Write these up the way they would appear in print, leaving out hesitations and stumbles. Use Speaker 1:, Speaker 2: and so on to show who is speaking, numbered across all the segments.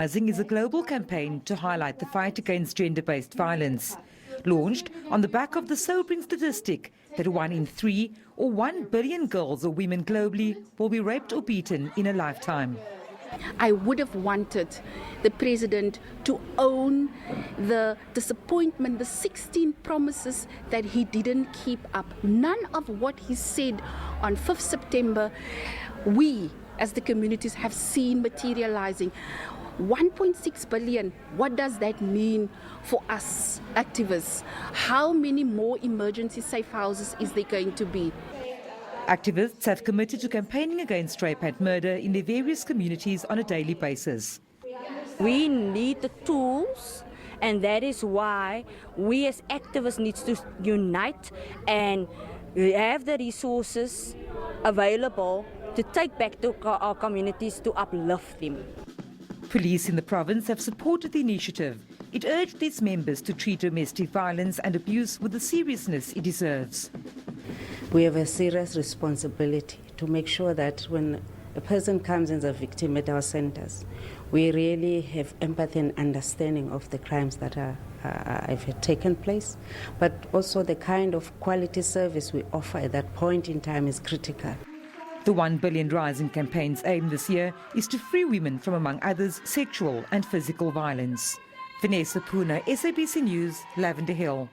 Speaker 1: Rising is a global campaign to highlight the fight against gender-based violence. Launched on the back of the sobering statistic that 1 in 3 or 1 billion girls or women globally will be raped or beaten in a lifetime.
Speaker 2: I would have wanted the president to own the disappointment, the 16 promises that he didn't keep up. None of what he said on 5th September, we as the communities have seen materializing. 1.6 billion, what does that mean for us activists? How many more emergency safe houses is there going to be?
Speaker 1: Activists have committed to campaigning against rape and murder in their various communities on a daily basis.
Speaker 3: We need the tools, and that is why we as activists need to unite and have the resources available to take back to our communities to uplift them.
Speaker 1: Police in the province have supported the initiative. It urged its members to treat domestic violence and abuse with the seriousness it deserves.
Speaker 4: We have a serious responsibility to make sure that when a person comes as a victim at our centers, we really have empathy and understanding of the crimes that have taken place, but also the kind of quality service we offer at that point in time is critical.
Speaker 1: The 1 billion Rising campaign's aim this year is to free women from, among others, sexual and physical violence. Vanessa Puna, SABC News, Lavender Hill.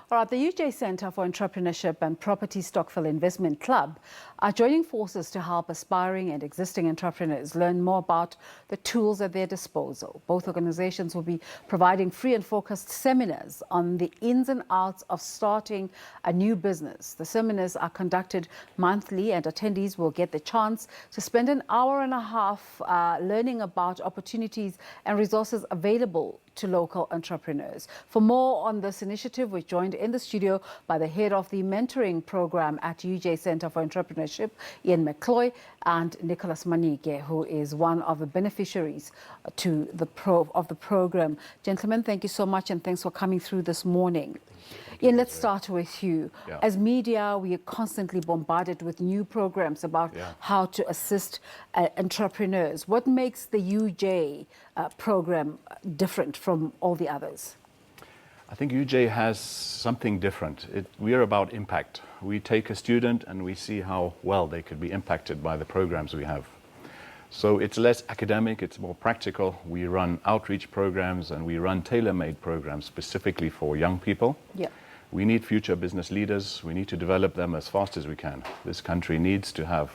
Speaker 5: All right, the UJ Centre for Entrepreneurship and Property Stokvel Investment Club are joining forces to help aspiring and existing entrepreneurs learn more about the tools at their disposal. Both organizations will be providing free and focused seminars on the ins and outs of starting a new business. The seminars are conducted monthly and attendees will get the chance to spend an hour and a half learning about opportunities and resources available to local entrepreneurs. For more on this initiative, we're joined in the studio by the head of the mentoring program at UJ Centre for Entrepreneurship, Ian McCloy, and Nicholas Manike, who is one of the beneficiaries to the program. Gentlemen, thank you so much and thanks for coming through this morning. Ian, let's start with you.
Speaker 6: Yeah.
Speaker 5: As media, we are constantly bombarded with new programs about how to assist entrepreneurs. What makes the UJ program different from all the others?
Speaker 6: I think UJ has something different. We are about impact. We take a student and we see how well they could be impacted by the programs we have. So it's less academic, it's more practical. We run outreach programs and we run tailor-made programs specifically for young people.
Speaker 5: Yeah.
Speaker 6: We need future business leaders. We need to develop them as fast as we can. This country needs to have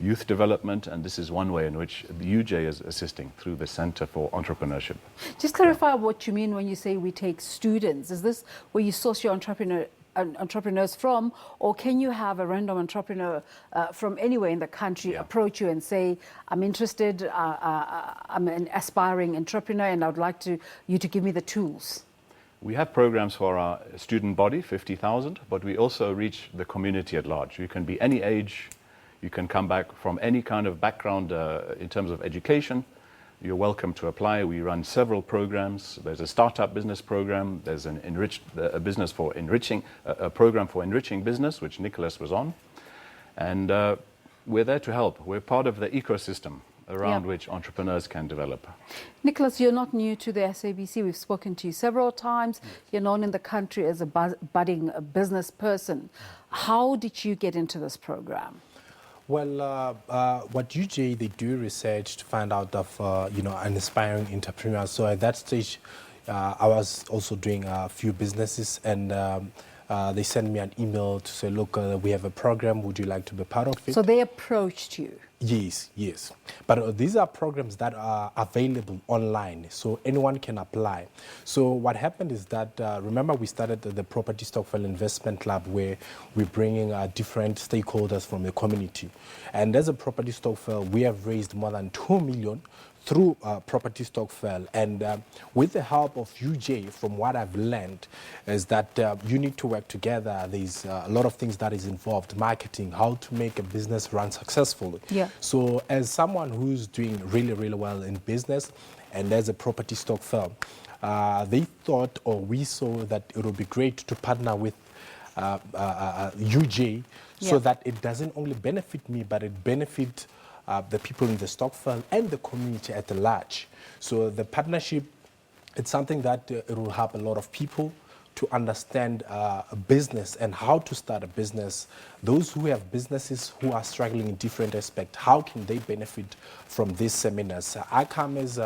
Speaker 6: youth development, and this is one way in which the UJ is assisting through the Centre for Entrepreneurship.
Speaker 5: Just clarify what you mean when you say we take students. Is this where you source your entrepreneurs from, or can you have a random entrepreneur from anywhere in the country approach you and say, I'm interested, I'm an aspiring entrepreneur and I would like you to give me the tools?
Speaker 6: We have programs for our student body, 50,000, but we also reach the community at large. You can be any age, you can come back from any kind of background in terms of education. You're welcome to apply. We run several programs. There's a startup business program. There's an a program for enriching business, which Nicholas was on. And we're there to help. We're part of the ecosystem around which entrepreneurs can develop.
Speaker 5: Nicholas, you're not new to the SABC. We've spoken to you several times. You're known in the country as a budding business person. How did you get into this program?
Speaker 7: Well, what UJ, they do research to find out of, an aspiring entrepreneur. So at that stage, I was also doing a few businesses and they sent me an email to say, look, we have a program. Would you like to be part of it?
Speaker 5: So they approached you?
Speaker 7: Yes, yes. But these are programs that are available online, so anyone can apply. So what happened is that, remember we started the Property Stokvel Investment Club where we're bringing different stakeholders from the community. And as a Property Stokvel, we have raised more than 2 million through Property Stokvel, and with the help of UJ, from what I've learned, is that you need to work together. There's a lot of things that is involved, marketing, how to make a business run successfully.
Speaker 5: Yeah.
Speaker 7: So as someone who's doing really, really well in business, and as a Property Stokvel, they thought, or we saw that it would be great to partner with UJ so that it doesn't only benefit me, but it benefits the people in the Stokvel and the community at large. So the partnership, it's something that it will help a lot of people to understand a business and how to start a business. Those who have businesses who are struggling in different aspects, how can they benefit from these seminars? I come as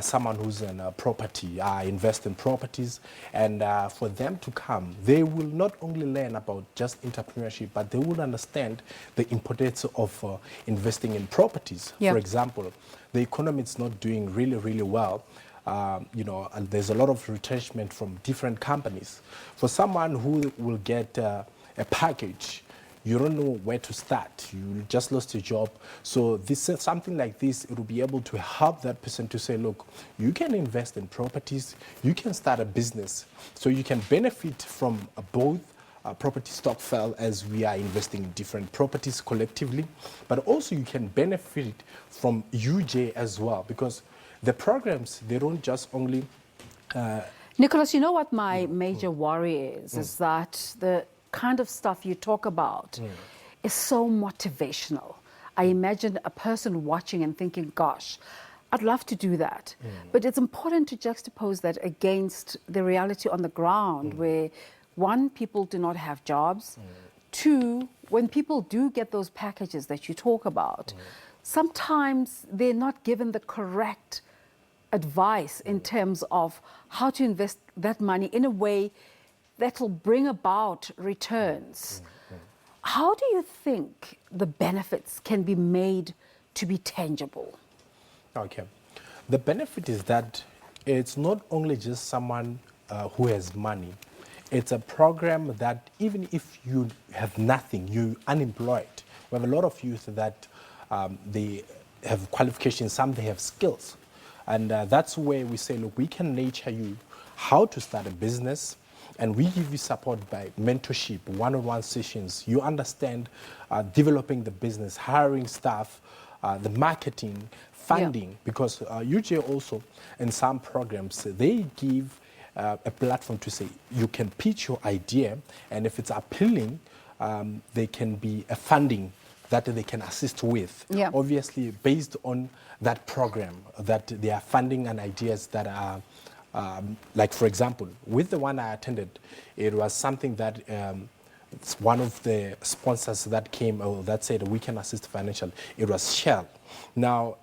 Speaker 7: someone who's in property. I invest in properties, and for them to come, they will not only learn about just entrepreneurship, but they will understand the importance of investing in properties.
Speaker 5: Yeah.
Speaker 7: For example, the economy is not doing really, really well. And there's a lot of retrenchment from different companies. For someone who will get a package, you don't know where to start. You just lost your job. So this is something like this, it will be able to help that person to say, look, you can invest in properties, you can start a business. So you can benefit from both property Stokvel, as we are investing in different properties collectively, but also you can benefit from UJ as well, because the programs, they don't just only...
Speaker 5: Nicholas, you know what my major worry is that the kind of stuff you talk about is so motivational. I imagine a person watching and thinking, gosh, I'd love to do that. But it's important to juxtapose that against the reality on the ground where, one, people do not have jobs. Two, when people do get those packages that you talk about, sometimes they're not given the correct advice in terms of how to invest that money in a way that will bring about returns. How do you think the benefits can be made to be tangible?
Speaker 7: Okay. The benefit is that it's not only just someone who has money. It's a program that even if you have nothing, you're unemployed. We have a lot of youth that they have qualifications, some they have skills. And that's where we say, look, we can nurture you how to start a business, and we give you support by mentorship, one-on-one sessions. You understand developing the business, hiring staff, the marketing, funding, because UJ also, in some programs, they give a platform to say, you can pitch your idea, and if it's appealing, there can be a funding that they can assist with, obviously based on that program, that they are funding and ideas that are, like for example, with the one I attended, it was something that one of the sponsors that came, that said we can assist financially, it was Shell. Now,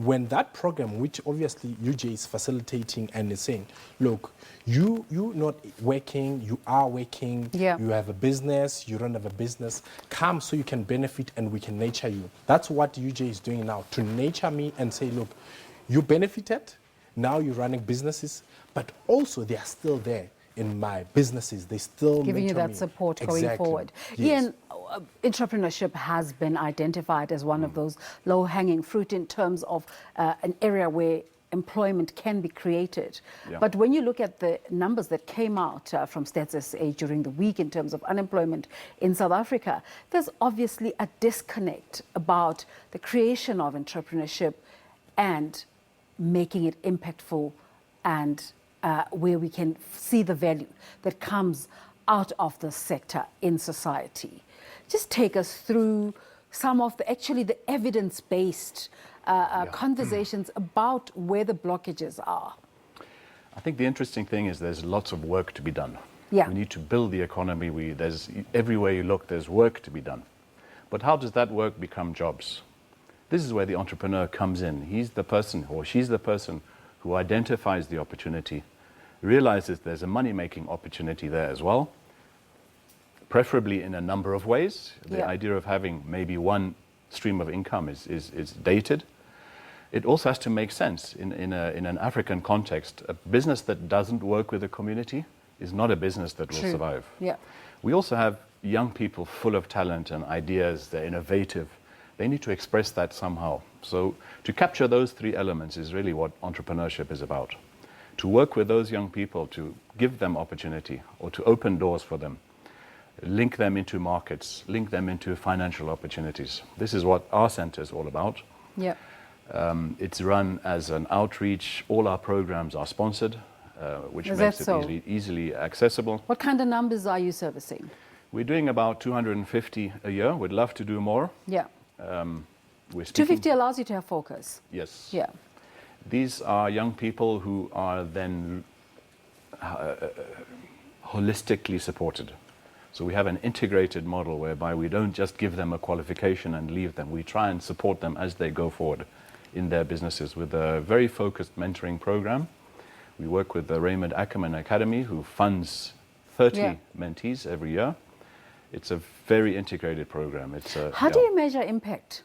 Speaker 7: when that program, which obviously UJ is facilitating and is saying, look, you're not working, you are working, you have a business, you don't have a business, come so you can benefit and we can nurture you. That's what UJ is doing now, to nurture me and say, look, you benefited, now you're running businesses, but also they are still there in my businesses. They still
Speaker 5: giving you that
Speaker 7: me.
Speaker 5: support going forward.
Speaker 7: Yes.
Speaker 5: Ian, entrepreneurship has been identified as one of those low-hanging fruit in terms of an area where employment can be created. But when you look at the numbers that came out from Stats SA during the week in terms of unemployment in South Africa, there's obviously a disconnect about the creation of entrepreneurship and making it impactful and where we can see the value that comes out of the sector in society. Just take us through some of the evidence-based conversations about where the blockages are.
Speaker 6: I think the interesting thing is there's lots of work to be done.
Speaker 5: Yeah.
Speaker 6: We need to build the economy. There's everywhere you look, there's work to be done. But how does that work become jobs? This is where the entrepreneur comes in. He's the person, or she's the person, who identifies the opportunity, realizes there's a money-making opportunity there as well, preferably in a number of ways. The idea of having maybe one stream of income is dated. It also has to make sense in an African context. A business that doesn't work with the community is not a business that will survive. We also have young people full of talent and ideas. They're innovative. They need to express that somehow. So to capture those three elements is really what entrepreneurship is about. To work with those young people, to give them opportunity or to open doors for them, link them into markets, link them into financial opportunities. This is what our center is all about. It's run as an outreach. All our programs are sponsored, which makes it easily accessible.
Speaker 5: What kind of numbers are you servicing?
Speaker 6: We're doing about 250 a year. We'd love to do more. We're speaking,
Speaker 5: 250 allows you to have focus.
Speaker 6: yes.
Speaker 5: Yeah.
Speaker 6: These are young people who are then holistically supported. So we have an integrated model whereby we don't just give them a qualification and leave them. We try and support them as they go forward in their businesses with a very focused mentoring program. We work with the Raymond Ackerman Academy, who funds 30 mentees every year. It's a very integrated program.
Speaker 5: How do you measure impact?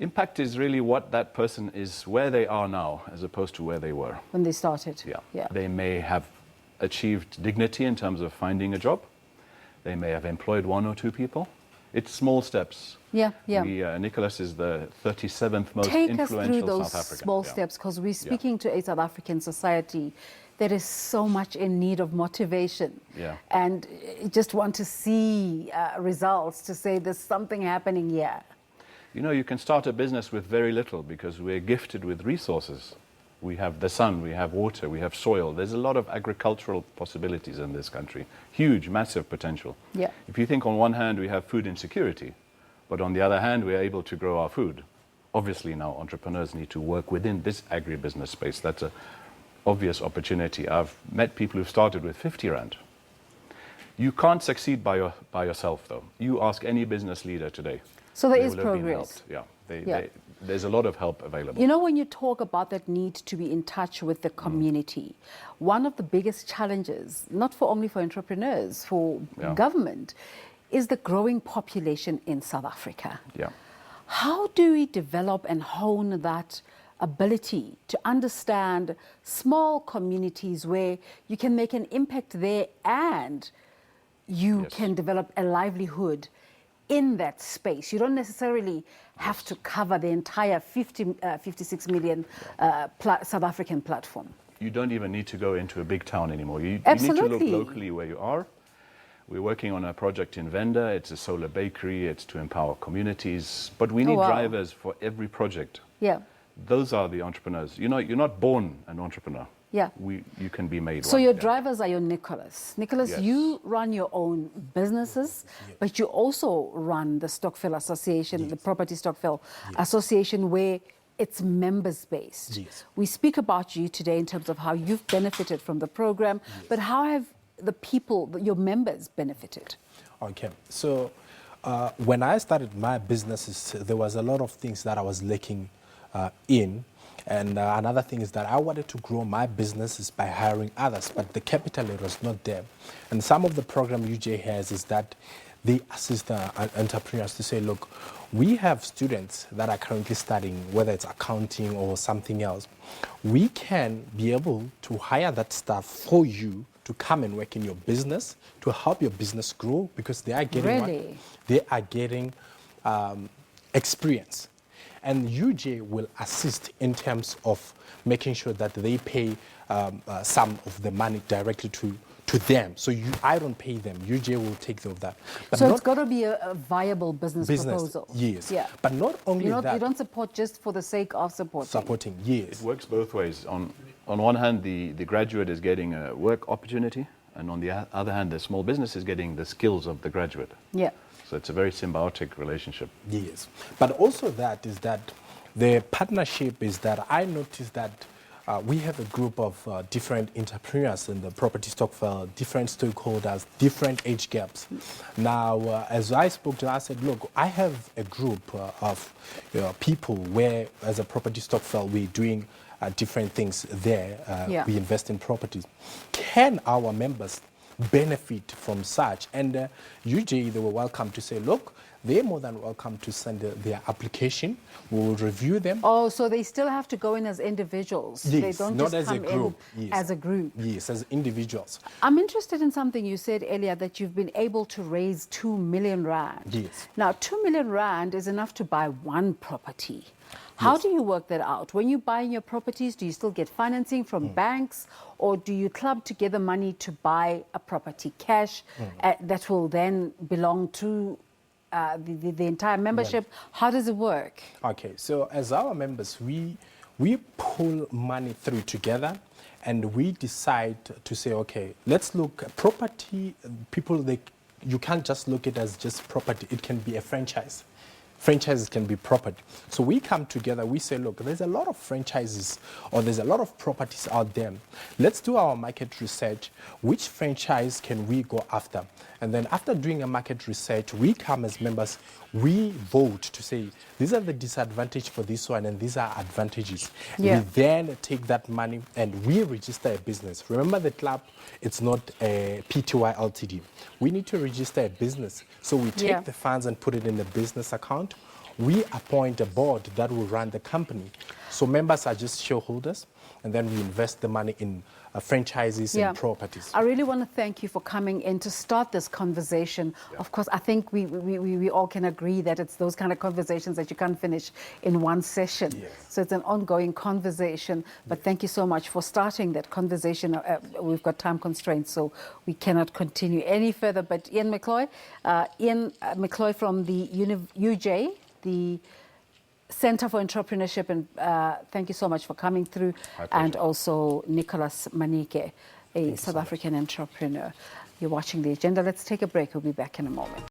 Speaker 6: Impact is really what that person is, where they are now, as opposed to where they were.
Speaker 5: When they started?
Speaker 6: Yeah. They may have achieved dignity in terms of finding a job. They may have employed 1 or 2 people. It's small steps.
Speaker 5: Yeah.
Speaker 6: Nicholas is the 37th most
Speaker 5: Take us
Speaker 6: influential
Speaker 5: through those
Speaker 6: South African.
Speaker 5: small steps, because we're speaking to a South African society that is so much in need of motivation. And just want to see results, to say there's something happening here.
Speaker 6: You know, you can start a business with very little because we're gifted with resources. We have the sun, we have water, we have soil. There's a lot of agricultural possibilities in this country. Huge, massive potential.
Speaker 5: Yeah.
Speaker 6: If you think on one hand we have food insecurity, but on the other hand we are able to grow our food. Obviously now entrepreneurs need to work within this agribusiness space. That's an obvious opportunity. I've met people who've started with 50 rand. You can't succeed by yourself though. You ask any business leader today.
Speaker 5: So there is progress.
Speaker 6: There's a lot of help available.
Speaker 5: You know, when you talk about that need to be in touch with the community, one of the biggest challenges, not for only for entrepreneurs, for government, is the growing population in South Africa. How do we develop and hone that ability to understand small communities where you can make an impact there and you can develop a livelihood in that space? You don't necessarily have to cover the entire 56 million South African platform.
Speaker 6: You don't even need to go into a big town anymore. You need to look locally where you are. We're working on a project in Venda. It's a solar bakery. It's to empower communities. But we need drivers for every project. Those are the entrepreneurs. You know, you're not born an entrepreneur. You can be made one.
Speaker 5: So your drivers are your Nicholas. Nicholas, you run your own businesses, but you also run the Stokvel Association, the Property Stokvel Association, where it's members-based. We speak about you today in terms of how you've benefited from the program, but how have the people, your members, benefited?
Speaker 7: Okay, so when I started my businesses, there was a lot of things that I was lacking in. And another thing is that I wanted to grow my businesses by hiring others, but the capital, it was not there. And some of the program UJ has is that they assist entrepreneurs to say, look, we have students that are currently studying, whether it's accounting or something else. We can be able to hire that staff for you to come and work in your business, to help your business grow, because they are getting experience. And UJ will assist in terms of making sure that they pay some of the money directly to them. So I don't pay them. UJ will take care of that. But
Speaker 5: so it's got to be a viable business proposal.
Speaker 7: Yes. But not only that.
Speaker 5: You don't support just for the sake of supporting.
Speaker 6: It works both ways. On one hand, the graduate is getting a work opportunity, and on the other hand, the small business is getting the skills of the graduate. So it's a very symbiotic relationship.
Speaker 7: Yes. But also that is that the partnership is that I noticed that we have a group of different entrepreneurs in the property Stokvel, different stakeholders, different age gaps. Now, as I spoke to them, I said, look, I have a group of people where, as a property Stokvel, we're doing different things there. We invest in properties. Can our members benefit from such? And UJ, they were welcome to say, look, they're more than welcome to send their application. We will review them.
Speaker 5: Oh, so they still have to go in as individuals.
Speaker 7: Yes,
Speaker 5: they don't
Speaker 7: not
Speaker 5: just
Speaker 7: as
Speaker 5: come
Speaker 7: a group.
Speaker 5: in as a group.
Speaker 7: Yes, as individuals.
Speaker 5: I'm interested in something you said earlier, that you've been able to raise 2 million rand.
Speaker 7: Yes.
Speaker 5: Now, 2 million rand is enough to buy one property. How do you work that out? When you're buying your properties, do you still get financing from banks, or do you club together money to buy a property cash that will then belong to the entire membership? How does it work?
Speaker 7: Okay, so as our members, we pull money through together, and we decide to say, okay, let's look at property. People, you can't just look at it as just property. It can be a franchise. franchises can be property. So we come together, we say, look, there's a lot of franchises or there's a lot of properties out there. Let's do our market research. Which franchise can we go after? And then after doing a market research, we come as members, we vote to say, these are the disadvantages for this one and these are advantages.
Speaker 5: Yeah.
Speaker 7: We then take that money and we register a business. Remember the club, it's not a PTY Ltd. We need to register a business. So we take the funds and put it in the business account. We appoint a board that will run the company. So members are just shareholders, and then we invest the money in franchises and properties.
Speaker 5: I really want to thank you for coming in to start this conversation. Of course, I think we all can agree that it's those kind of conversations that you can't finish in one session. So it's an ongoing conversation. But thank you so much for starting that conversation. We've got time constraints, so we cannot continue any further. But Ian McCloy from the UJ, the Center for Entrepreneurship, and thank you so much for coming through. And also Nicholas Manike, a South African entrepreneur. You're watching The Agenda. Let's take a break. We'll be back in a moment.